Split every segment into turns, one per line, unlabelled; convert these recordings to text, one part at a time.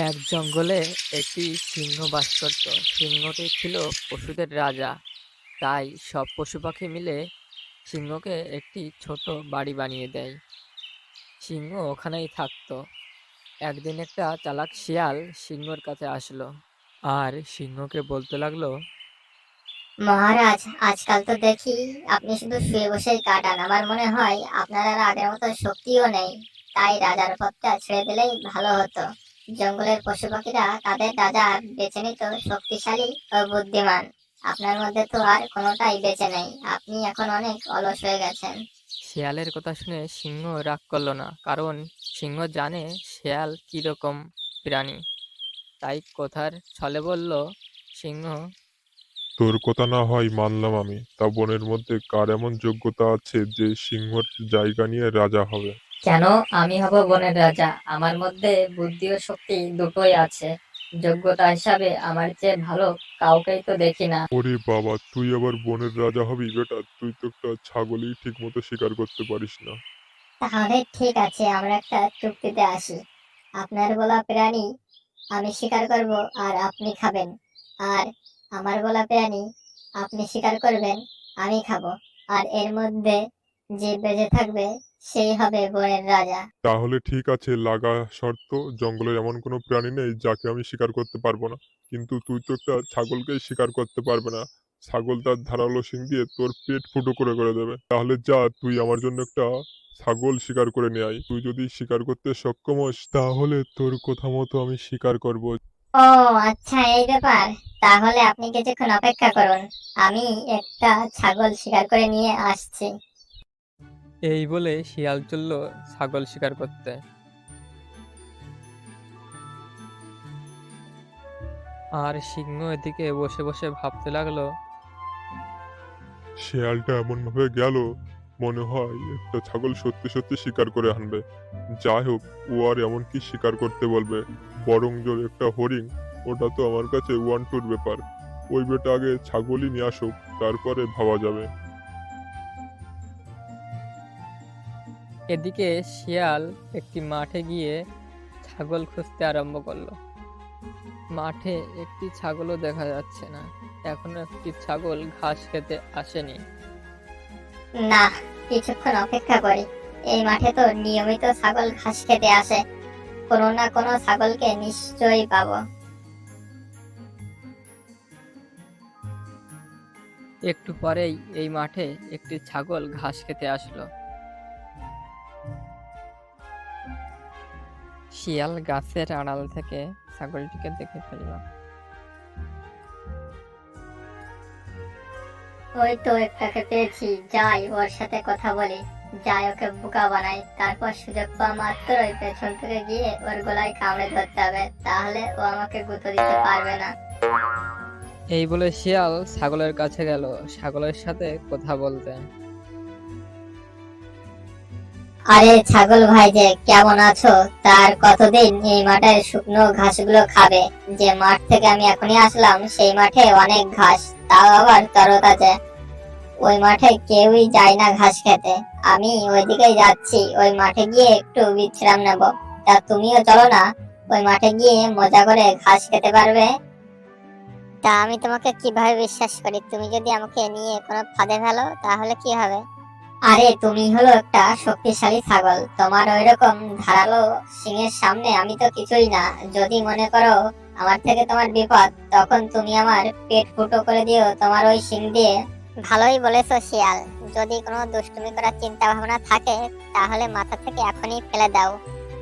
এক জঙ্গলে একটি সিংহ বাস করত। সিংহটি ছিল পশুদের রাজা। তাই সব পশু পাখি মিলে সিংহকে একটি ছোট বাড়ি বানিয়ে দেয়। সিংহ ওখানেই থাকতো। একদিন একটা চালাক শিয়াল সিংহর কাছে আসলো আর সিংহকে বলতে লাগলো,
মহারাজ, আজকাল তো দেখি আপনি শুধু শুয়ে বসেই কাটান। আমার মনে হয় আপনার আর আগের মতো শক্তিও নেই। তাই রাজার পদটা ছেড়ে দিলেই ভালো হতো। জঙ্গলের পশু পাখিরা তাদের রাজা বেছে নিত শক্তিশালী ও বুদ্ধিমান। আপনার মধ্যে তো আর কোনোটাই বেঁচে নেই। আপনি এখন অনেক অলস হয়ে গেছেন।
শিয়ালের কথা শুনে সিংহ রাগ করলো না, কারণ সিংহ জানে শিয়াল কিরকম প্রাণী। তাই কথার ছলে বলল, সিংহ,
তোর কথা না হয় মানলাম আমি, তা বনের মধ্যে কার এমন যোগ্যতা আছে যে সিংহর জায়গা নিয়ে রাজা হবে?
কেন আমি হব বনের রাজা? আমার মধ্যে বুদ্ধি ও শক্তি দুটোই আছে। যোগ্যতা হিসাবে আমার চেয়ে ভালো কাউকেই তো দেখি না।
ওরে বাবা, তুই আবার বনের রাজা হবি বেটা? তুই তো একটা ছাগলই ঠিক মতো শিকার করতে পারিস না।
তাহলে ঠিক আছে, আমরা একটা চুক্তিতে আসি। আপনার বলা প্রাণী আমি শিকার করব আর আপনি খাবেন, আর আমার বলা প্রাণী আপনি শিকার করবেন, আমি খাবো। আর এর মধ্যে যে বেঁচে থাকবে সেই হবে বনের রাজা।
তাহলে ঠিক আছে, লাগা শর্ত, জঙ্গলের এমন কোনো প্রাণী নেই যাকে আমি শিকার করতে পারবো না। কিন্তু তুই তো একটা ছাগলকেই শিকার করতে পারবে না। ছাগল তার ধারালো শিং দিয়ে তোর পেট ফুটো করে করে দেবে। তাহলে যা, তুই আমার জন্য একটা ছাগল শিকার করে নিয়ে আয়। তুই যদি শিকার করতে সক্ষম হস তাহলে তোর কথা মতো আমি শিকার করব।
ও আচ্ছা, এই ব্যাপার। তাহলে আপনি কিছুক্ষণ অপেক্ষা করুন, আমি একটা ছাগল শিকার করে নিয়ে আসছি।
এই বলে শিয়াল চলল ছাগল শিকার করতে। আর সিংহ এদিকে বসে বসে ভাবতে লাগলো,
শেয়ালটা এমন ভাবে গেল, মনে হয় একটা ছাগল সত্যি সত্যি শিকার করে আনবে। যাই হোক, ও আর এমন কি শিকার করতে বলবে, বরং জোর একটা হরিণ, ওটা তো আমার কাছে ওয়ান টুর ব্যাপার। ওই বেটা আগে ছাগলই নিয়ে আসুক, তারপরে ভাবা যাবে।
এদিকে শিয়াল একটি মাঠে গিয়ে ছাগল খুঁজতে আরম্ভ করলো। মাঠে একটি ছাগলও দেখা যাচ্ছে না। এখনো একটি ছাগল ঘাস খেতে আসেনি।
না, কিছুক্ষণ অপেক্ষা করি। এই মাঠে তো নিয়মিত ছাগল ঘাস খেতে আসে, কোনো না কোনো ছাগলকে নিশ্চয়ই পাবো।
একটু পরেই এই মাঠে একটি ছাগল ঘাস খেতে আসলো। শিয়াল গাছের আড়াল থেকে ছাগলটিকে দেখে ফেলল।
ওই তো একটাকে পেয়েছি, যাই ওর সাথে কথা বলি। যাই ওকে বোকা বানাই, তারপর সুযোগ পাওয়া মাত্রই পেছন থেকে গিয়ে ওর গলায় কামড়ে ধরতে হবে, তাহলে ও আমাকে গুঁতো দিতে পারবে না।
এই বলে শিয়াল ছাগলের কাছে গেল ছাগলের সাথে কথা বলতে।
আরে ছাগল ভাই যে, কেমন আছো? তার কতদিন এই মাঠের শুকনো ঘাসগুলো খাবে? যে মাঠ থেকে আমি এখনই আসলাম সেই মাঠে অনেক ঘাস, তাও আবার তরতাজা। ওই মাঠে কেউই যায় না ঘাস খেতে। আমি ওইদিকেই যাচ্ছি, ওই মাঠে গিয়ে একটু বিশ্রাম নেব। তা তুমিও চলো না, ওই মাঠে গিয়ে মজা করে ঘাস খেতে পারবে। তা আমি তোমাকে কিভাবে বিশ্বাস করি? তুমি যদি আমাকে নিয়ে কোনো ফাঁদে ফেলো তাহলে কি হবে? আরে তুমি হলো একটা শক্তিশালী ছাগল, তোমার ওইরকম ধারালো শিংয়ের সামনে আমি তো কিছুই না। যদি মনে করো আমার থেকে তোমার বিপদ, তখন তুমি আমার পেট ফুটো করে দিও তোমার ওই শিং দিয়ে। ভালোই বলেছো শিয়াল, যদি কোনো দুষ্টুমি করার চিন্তা ভাবনা থাকে তাহলে মাথা থেকে এখনই ফেলে দাও।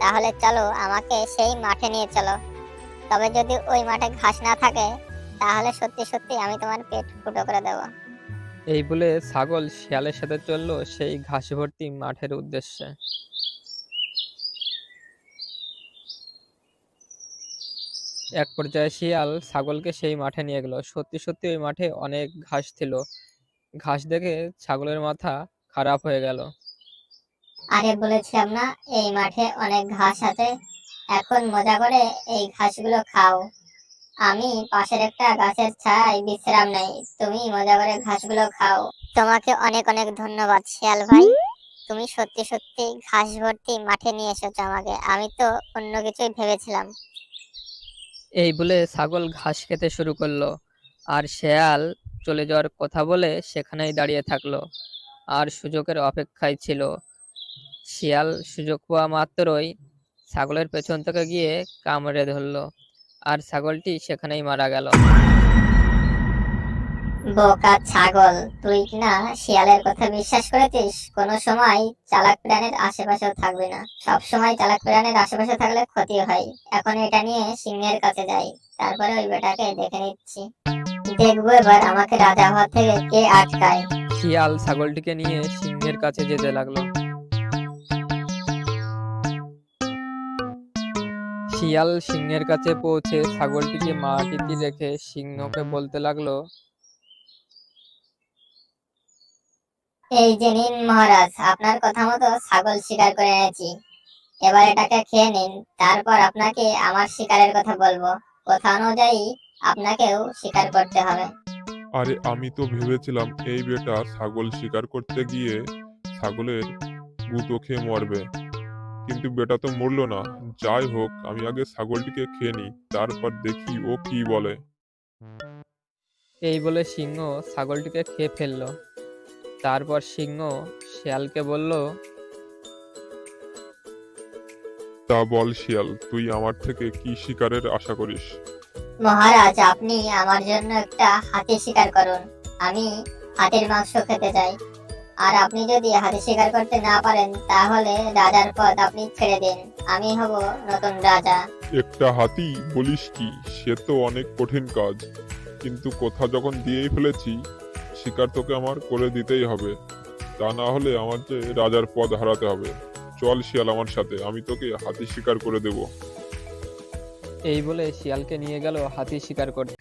তাহলে চলো, আমাকে সেই মাঠে নিয়ে চলো। তবে যদি ওই মাঠে ঘাস না থাকে তাহলে সত্যি সত্যি আমি তোমার পেট ফুটো করে দেবো।
এই বলে ছাগল শিয়ালের সাথে চলল সেই ঘাস ভর্তি মাঠের উদ্দেশ্যে। এক পর্যায়ে শিয়াল ছাগলকে সেই মাঠে নিয়ে গেল। সত্যি সত্যি ওই মাঠে অনেক ঘাস ছিল। ঘাস দেখে ছাগলের মাথা খারাপ হয়ে গেল।
আরে বলেছিলাম না এই মাঠে অনেক ঘাস আছে, এখন মজা করে এই ঘাসগুলো খাও। আমি পাশের একটা গাছের ছায়ায় বিশ্রাম নেই, তুমি মজা করে ঘাসগুলো খাও। তোমাকে অনেক অনেক ধন্যবাদ শিয়াল ভাই। তুমি সত্যি সত্যি ঘাস ভর্তি মাঠে নিয়ে এসেছো আমাকে, আমি তো অন্য কিছুই ভেবেছিলাম।
এই বলে ছাগল ঘাস খেতে শুরু করলো, আর শেয়াল চলে যাওয়ার কথা বলে সেখানেই দাঁড়িয়ে থাকলো আর সুযোগের অপেক্ষায় ছিল। শিয়াল সুযোগ পাওয়া মাত্রই ছাগলের পেছন থেকে গিয়ে কামড়ে ধরলো, আর ছাগলটি সেখানেই মারা গেল।
বোকা ছাগল, তুই না শিয়ালের কথা বিশ্বাস করেছিস? কোনো সময় চালাক প্রাণীর আশেপাশেও থাকবি না। সব সময় চালাক প্রাণীর আশেপাশে থাকলে ক্ষতি হয়। এখন এটা নিয়ে সিংহের কাছে যাই, তারপরে ওই বেটাকে দেখে নিচ্ছি। দেখবো এবার আমাকে রাজা হওয়া থেকে কে আটকায়।
শিয়াল ছাগলটিকে নিয়ে সিংহের কাছে যেতে লাগলো। শিয়াল সিংহের কাছে পৌঁছে ছাগলটিকে মাটিতে রেখে সিংহকে বলতে লাগলো,
এই যে নিন মহারাজ, আপনার কথা মতো ছাগল শিকার করে এনেছি। এবার এটাকে খেয়ে নিন, তারপর আপনাকে আমার শিকারের কথা বলবো। কথা অনুযায়ী আপনাকেও শিকার করতে হবে।
আরে আমি তো ভেবেছিলাম এই বেটা ছাগল শিকার করতে গিয়ে ছাগলের গুঁতো খেয়ে মরবে, কিন্তু বেটা তো মরলো না। যাই হোক, আমি আগে ছাগলটিকে খেয়ে নিই, তারপর দেখি ও কি বলে।
এই বলে সিংহ ছাগলটিকে খেয়ে ফেললো। তারপর সিংহ শিয়ালকে বলল,
তা বল শিয়াল, তুই আমার থেকে কি শিকারের আশা করিস?
মহারাজ, আপনি আমার জন্য একটা হাতি শিকার করুন। আমি হাতির মাংস খেতে চাই। আর আপনি যদি হাতি শিকার করতে না পারেন, তাহলে রাজার পদ আপনি ছেড়ে দিন। আমি হব নতুন রাজা।
একটা হাতি বলিস কি? সে তো অনেক কঠিন কাজ, কিন্তু কথা যখন দিয়েই ফেলেছি, শিকার তোকে আমার করে দিতেই হবে। তা না হলে আমার যে রাজার পদ হারাতে হবে। চল শিয়াল আমার সাথে, আমি তোকে হাতি শিকার করে দেব।
এই বলে শিয়ালকে নিয়ে গেল হাতি শিকার করতে।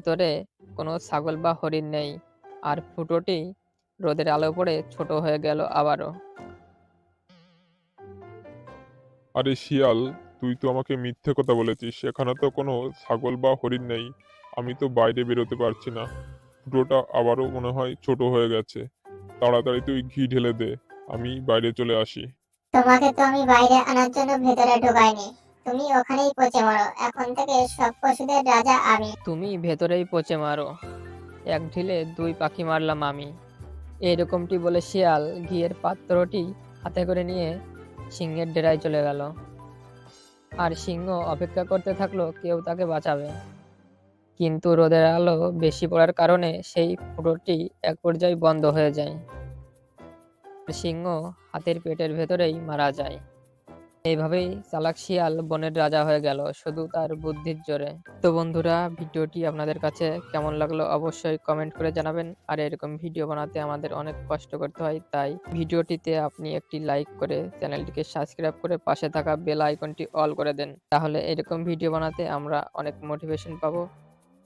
ভেতরে কোনো ছাগল বা হরিণ নেই, আর ফুটোটি রোদের আলো পড়ে ছোট হয়ে গেল আবারও।
আরে শিয়াল, তুই তো আমাকে মিথ্যে কথা বলেছিস, এখানে তো কোনো ছাগল বা হরিণ নেই। আমি তো বাইরে বেরোতে পারছি না। ফুটোটা আবারও মনে হয় ছোট হয়ে গেছে। তাড়াতাড়ি তুই ঘি ঢেলে দে, আমি বাইরে চলে আসি।
তোমাকে তো আমি বাইরে আনার জন্য ভেতরে ঢোকাইনি, তুমি ওখানেই পচে মরো। এখন থেকে সব পশুদের রাজা আমি।
তুমি ভেতরেই পচে মারো, এক ঢিলে দুই পাখি মারলাম আমি। এইরকমটি বলে শিয়াল ঘিয়ের পাত্রটি হাতে করে নিয়ে সিংহের ডেরায় চলে গেল। আর সিংহ অপেক্ষা করতে থাকলো কেউ তাকে বাঁচাবে। কিন্তু রোদের আলো বেশি পড়ার কারণে সেই ফুটোটি এক পর্যায়ে বন্ধ হয়ে যায়। সিংহ হাতের পেটের ভেতরেই মারা যায়। এইভাবেই চালাক শিয়াল বনের রাজা হয়ে গেল শুধু তার বুদ্ধির জোরে। তো বন্ধুরা, ভিডিওটি আপনাদের কাছে কেমন লাগলো অবশ্যই কমেন্ট করে জানাবেন। আর এরকম ভিডিও বানাতে আমাদের অনেক কষ্ট করতে হয়, তাই ভিডিওটিতে আপনি একটি লাইক করে চ্যানেলটিকে সাবস্ক্রাইব করে পাশে থাকা বেল আইকনটি অল করে দেন, তাহলে এরকম ভিডিও বানাতে আমরা অনেক মোটিভেশন পাবো।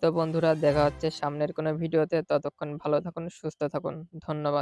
তো বন্ধুরা, দেখা হচ্ছে সামনের কোনো ভিডিওতে। ততক্ষণ ভালো থাকুন, সুস্থ থাকুন। ধন্যবাদ।